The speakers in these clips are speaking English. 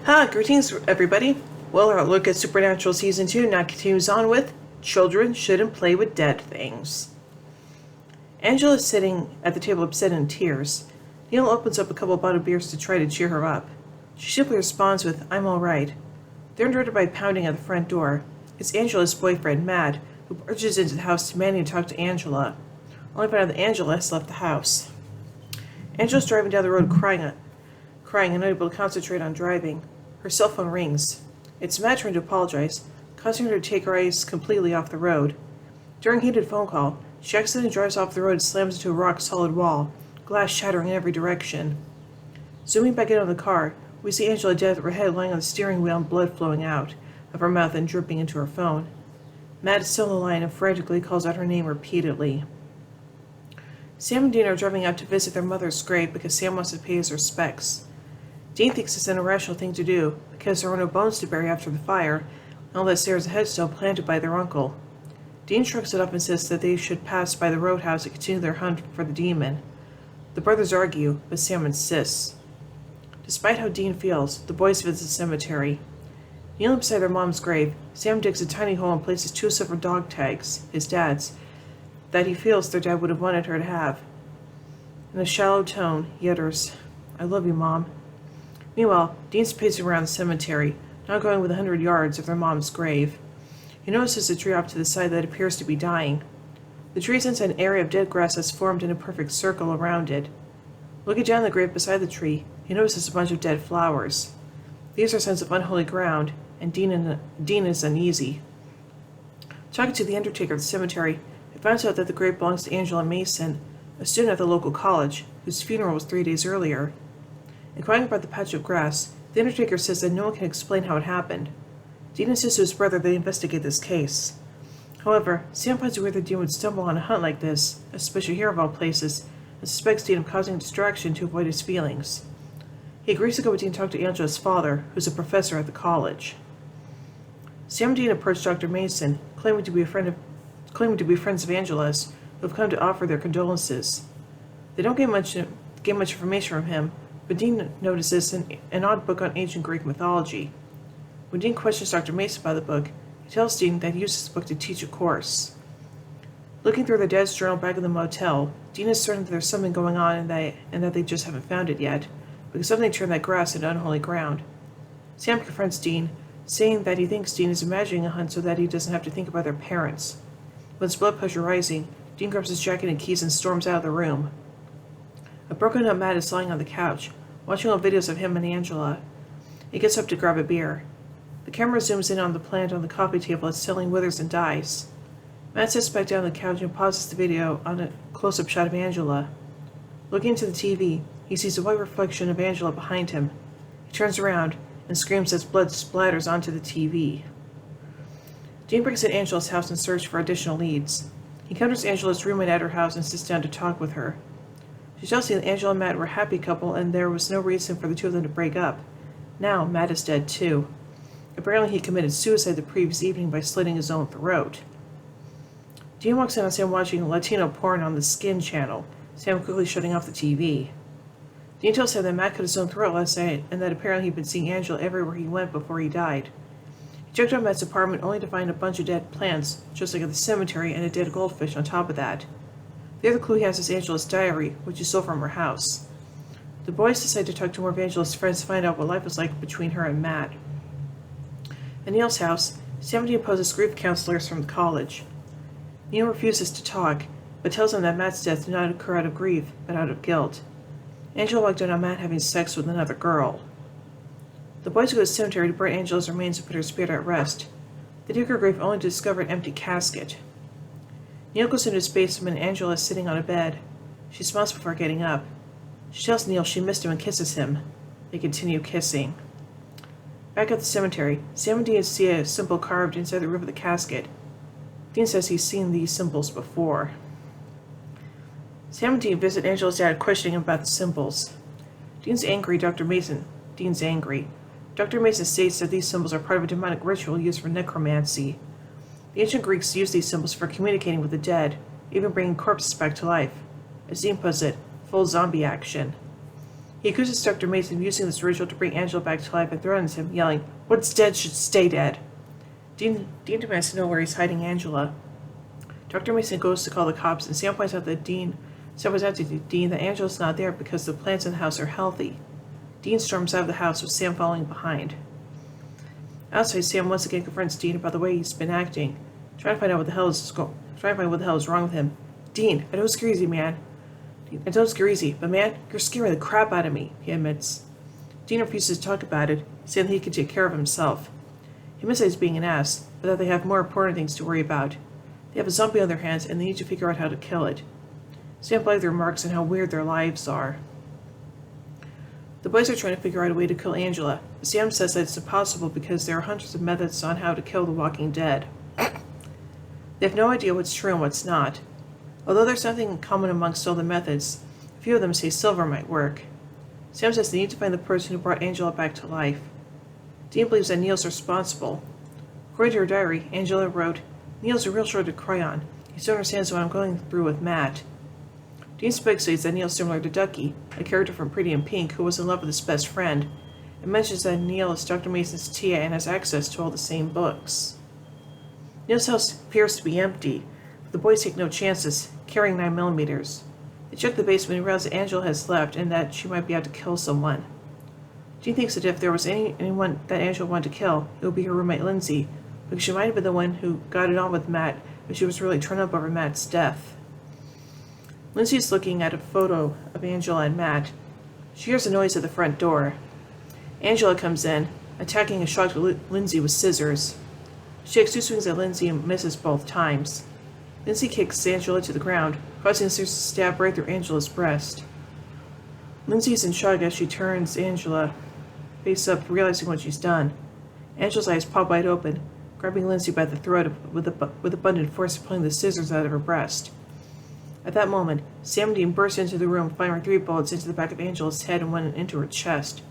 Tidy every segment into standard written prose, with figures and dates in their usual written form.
Greetings everybody. Well, our look at Supernatural Season 2 now continues on with Children Shouldn't Play with Dead Things. Angela is sitting at the table upset in tears. Neil opens up a couple bottled beers to try to cheer her up. She simply responds with, "I'm alright." They're interrupted by pounding at the front door. It's Angela's boyfriend, Matt, who barges into the house demanding to talk to Angela. Only find out that Angela has left the house. Angela's driving down the road crying and unable to concentrate on driving. Her cell phone rings. It's Matt trying to apologize, causing her to take her eyes completely off the road. During a heated phone call, she accidentally drives off the road and slams into a rock-solid wall, glass shattering in every direction. Zooming back in on the car, we see Angela dead with her head lying on the steering wheel and blood flowing out of her mouth and dripping into her phone. Matt is still on the line and frantically calls out her name repeatedly. Sam and Dean are driving out to visit their mother's grave because Sam wants to pay his respects. Dean thinks it's an irrational thing to do because there were no bones to bury after the fire, and all that's there is a headstone planted by their uncle. Dean shrugs it up and says that they should pass by the roadhouse and continue their hunt for the demon. The brothers argue, but Sam insists. Despite how Dean feels, the boys visit the cemetery. Kneeling beside their mom's grave, Sam digs a tiny hole and places 2 silver dog tags, his dad's, that he feels their dad would have wanted her to have. In a shallow tone, he utters, "I love you, Mom." Meanwhile, Dean's pacing around the cemetery, not going within 100 yards of their mom's grave. He notices a tree off to the side that appears to be dying. The tree is inside an area of dead grass that's formed in a perfect circle around it. Looking down the grave beside the tree, he notices a bunch of dead flowers. These are signs of unholy ground, and Dean is uneasy. Talking to the undertaker at the cemetery, he finds out that the grave belongs to Angela Mason, a student at the local college, whose funeral was 3 days earlier. Inquiring about the patch of grass, the undertaker says that no one can explain how it happened. Dean insists to his brother they investigate this case. However, Sam finds it weird that Dean would stumble on a hunt like this, especially here of all places, and suspects Dean of causing a distraction to avoid his feelings. He agrees to go with Dean to talk to Angela's father, who's a professor at the college. Sam and Dean approach Dr. Mason, claiming to be friends of Angela's, who have come to offer their condolences. They don't get much information from him, but Dean notices an odd book on ancient Greek mythology. When Dean questions Dr. Mason about the book, he tells Dean that he uses the book to teach a course. Looking through their dad's journal back in the motel, Dean is certain that there's something going on and that they just haven't found it yet, because something turned that grass into unholy ground. Sam confronts Dean, saying that he thinks Dean is imagining a hunt so that he doesn't have to think about their parents. With his blood pressure rising, Dean grabs his jacket and keys and storms out of the room. A broken-up Matt is lying on the couch, watching old videos of him and Angela. He gets up to grab a beer. The camera zooms in on the plant on the coffee table as Selling withers and dies. Matt sits back down on the couch and pauses the video on a close-up shot of Angela. Looking into the TV, he sees a white reflection of Angela behind him. He turns around and screams as blood splatters onto the TV. Dean breaks at Angela's house in search for additional leads. He encounters Angela's roommate at her house and sits down to talk with her. She tells him that Angela and Matt were a happy couple and there was no reason for the two of them to break up. Now, Matt is dead too. Apparently he committed suicide the previous evening by slitting his own throat. Dean walks in on Sam watching Latino porn on the Skin channel, Sam quickly shutting off the TV. Dean tells Sam that Matt cut his own throat last night and that apparently he'd been seeing Angela everywhere he went before he died. He checked out Matt's apartment only to find a bunch of dead plants, just like at the cemetery, and a dead goldfish on top of that. The other clue he has is Angela's diary, which he stole from her house. The boys decide to talk to more of Angela's friends to find out what life was like between her and Matt. At Neil's house, Sam and Dean poses grief counselors from the college. Neil refuses to talk, but tells him that Matt's death did not occur out of grief, but out of guilt. Angela walked in on Matt having sex with another girl. The boys go to the cemetery to burn Angela's remains and put her spirit at rest. They dig her grave only to discover an empty casket. Neil goes into his basement and Angela is sitting on a bed. She smiles before getting up. She tells Neil she missed him and kisses him. They continue kissing. Back at the cemetery, Sam and Dean see a symbol carved inside the roof of the casket. Dean says he's seen these symbols before. Sam and Dean visit Angela's dad, questioning him about the symbols. Dean's angry. Dr. Mason states that these symbols are part of a demonic ritual used for necromancy. The ancient Greeks used these symbols for communicating with the dead, even bringing corpses back to life. As Dean puts it, full zombie action. He accuses Dr. Mason of using this ritual to bring Angela back to life and threatens him, yelling, "What's dead should stay dead." Dean demands to know where he's hiding Angela. Dr. Mason goes to call the cops, and Sam points out to Dean that Angela's not there because the plants in the house are healthy. Dean storms out of the house with Sam following behind. Outside, Sam once again confronts Dean about the way he's been acting, trying to find what the hell is wrong with him. "Dean, I don't scare easy, man. I don't scare easy, but man, you're scaring the crap out of me," he admits. Dean refuses to talk about it, saying that he can take care of himself. He admits that he's being an ass, but that they have more important things to worry about. They have a zombie on their hands, and they need to figure out how to kill it. Sam blithely remarks on how weird their lives are. The boys are trying to figure out a way to kill Angela, but Sam says that it's impossible because there are hundreds of methods on how to kill the Walking Dead. They have no idea what's true and what's not. Although there's nothing in common amongst all the methods, a few of them say silver might work. Sam says they need to find the person who brought Angela back to life. Dean believes that Neil's responsible. According to her diary, Angela wrote, "Neil's a real shoulder to cry on. He still understands what I'm going through with Matt." Dean speculates that Neil's similar to Ducky, a character from Pretty in Pink who was in love with his best friend, and mentions that Neil is Dr. Mason's TA and has access to all the same books. Neil's house appears to be empty, but the boys take no chances, carrying 9mm. They check the basement and realize that Angela has left and that she might be out to kill someone. Dean thinks that if there was anyone that Angela wanted to kill, it would be her roommate Lindsay, because she might have been the one who got it on with Matt, but she was really turned up over Matt's death. Lindsay is looking at a photo of Angela and Matt. She hears a noise at the front door. Angela comes in, attacking a shocked Lindsay with scissors. She takes 2 swings at Lindsay and misses both times. Lindsay kicks Angela to the ground, causing the scissors to stab right through Angela's breast. Lindsay is in shock as she turns Angela face up, realizing what she's done. Angela's eyes pop wide open, grabbing Lindsay by the throat with abundant force, pulling the scissors out of her breast. At that moment, Sam and Dean burst into the room, firing 3 bullets into the back of Angela's head and 1 into her chest.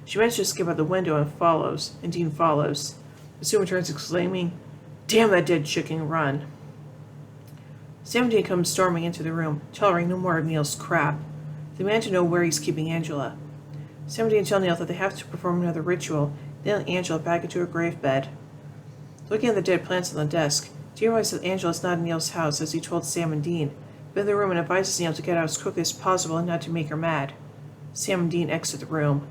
She manages to escape out the window and Dean follows. But soon returns exclaiming, "Damn that dead chicken, run!" Sam and Dean come storming into the room, tolerating no more of Neil's crap. They demand to know where he's keeping Angela. Sam and Dean tell Neil that they have to perform another ritual, nailing Angela back into her grave bed. Looking at the dead plants on the desk, Dean realizes that Angela is not in Neil's house, as he told Sam and Dean, but in the room and advises Neil to get out as quickly as possible and not to make her mad. Sam and Dean exit the room.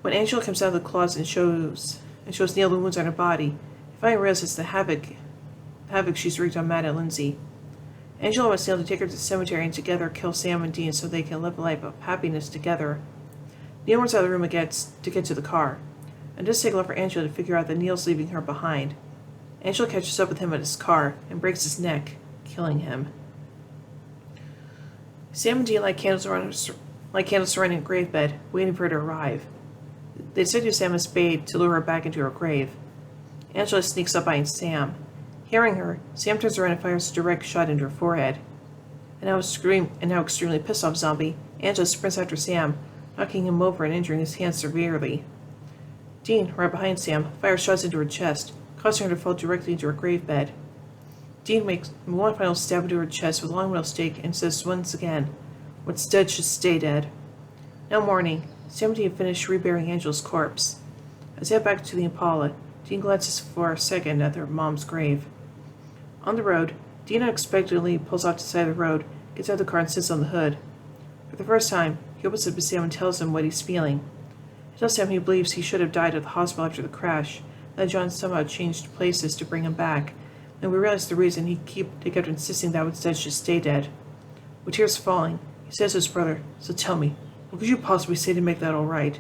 When Angela comes out of the closet and shows Neil the wounds on her body, he finally realizes the havoc she's wreaked on Matt and Lindsay. Angela wants Neil to take her to the cemetery and together kill Sam and Dean so they can live a life of happiness together. Neil runs out of the room again to get to the car, and does take a look for Angela to figure out that Neil's leaving her behind. Angela catches up with him at his car and breaks his neck, killing him. Sam and Dean light candles surrounding a grave bed, waiting for her to arrive. They decide to use Sam as bait to lure her back into her grave. Angela sneaks up behind Sam. Hearing her, Sam turns around and fires a direct shot into her forehead. And now extremely pissed off zombie, Angela sprints after Sam, knocking him over and injuring his hand severely. Dean, right behind Sam, fires shots into her chest, causing her to fall directly into her grave bed. Dean makes 1 final stab into her chest with a long metal stake and says once again, "What's dead should stay dead." Now morning, Sam and Dean finish reburying Angela's corpse. As they head back to the Impala, Dean glances for a second at their mom's grave. On the road, Dean unexpectedly pulls off to the side of the road, gets out of the car and sits on the hood. For the first time, he opens up to Sam and tells him what he's feeling. He tells Sam he believes he should have died at the hospital after the crash, and that John somehow changed places to bring him back, and we realize the reason he kept insisting that what's dead should stay dead. With tears falling, he says to his brother, "So tell me, what could you possibly say to make that all right?"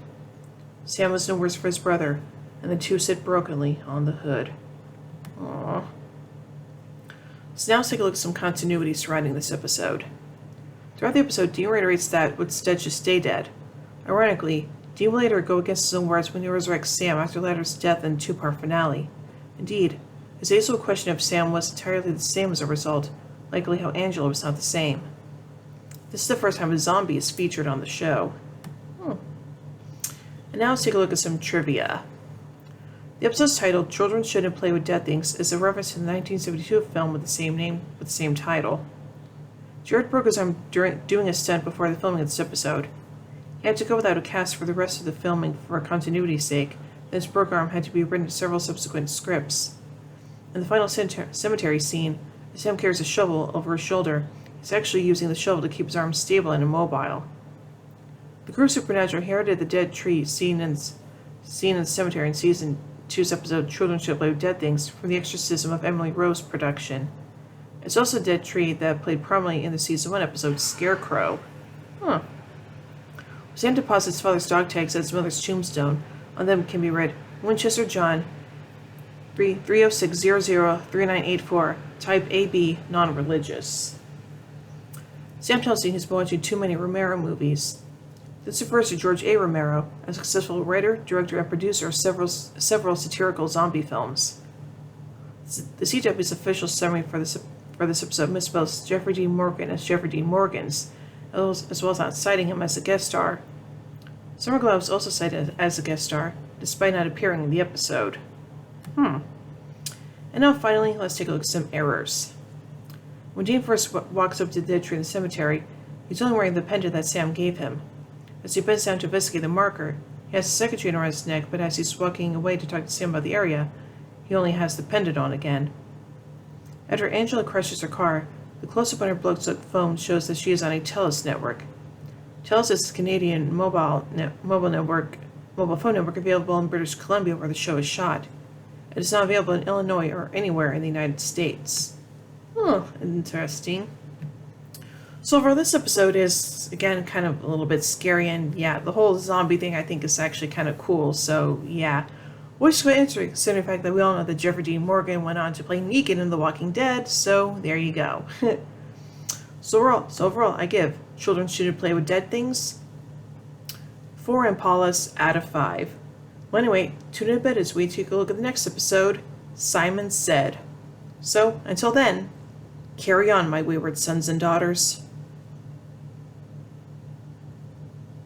Sam has no words for his brother, and the two sit brokenly on the hood. Aww. So now let's take a look at some continuity surrounding this episode. Throughout the episode, Dean reiterates that what's dead should stay dead. Ironically, Dean will later go against his own words when he resurrects Sam after the latter's death in the 2-part finale. Indeed, his age old question if Sam was entirely the same as a result, likely how Angela was not the same. This is the first time a zombie is featured on the show. And now let's take a look at some trivia. The episode's title, "Children Shouldn't Play with Dead Things," is a reference to the 1972 film with the same name, with the same title. Jared broke his arm doing a stunt before the filming of this episode. He had to go without a cast for the rest of the filming for continuity's sake, and his program had to be written to several subsequent scripts. In the final cemetery scene, Sam carries a shovel over his shoulder. He's actually using the shovel to keep his arms stable and immobile. The crew of Supernatural inherited the dead tree seen in the cemetery in Season 2's episode Children Should Play with Dead Things from the Exorcism of Emily Rose production. It's also a dead tree that played prominently in the Season 1 episode Scarecrow. Huh. Sam deposits his father's dog tags at his mother's tombstone. On them can be read, Winchester John, 306003984, type AB, non-religious. Sam tells me he's been watching too many Romero movies. This refers to George A. Romero, a successful writer, director, and producer of several satirical zombie films. The CW's official summary for this episode misspells Jeffrey Dean Morgan as Jeffrey Dean Morgans, as well as not citing him as a guest star. Summer Glau was also cited as a guest star, despite not appearing in the episode. And now finally, let's take a look at some errors. When Dean first walks up to the dead tree in the cemetery, he's only wearing the pendant that Sam gave him. As he bends down to investigate the marker, he has the secretary around his neck, but as he's walking away to talk to Sam about the area, he only has the pendant on again. After Angela crashes her car, the close-up on her blood-soaked phone shows that she is on a TELUS network. TELUS is a Canadian mobile phone network available in British Columbia where the show is shot. It is not available in Illinois or anywhere in the United States. Interesting. So overall, this episode is, again, kind of a little bit scary, and yeah, the whole zombie thing I think is actually kind of cool, so yeah. Which is quite interesting, considering the fact that we all know that Jeffrey Dean Morgan went on to play Negan in The Walking Dead, so there you go. So overall, I give Children Shouldn't Play with Dead Things 4 Impalas out of 5. Well, anyway, tune in a bit as we take a look at the next episode, Simon Said. So, until then, carry on, my wayward sons and daughters.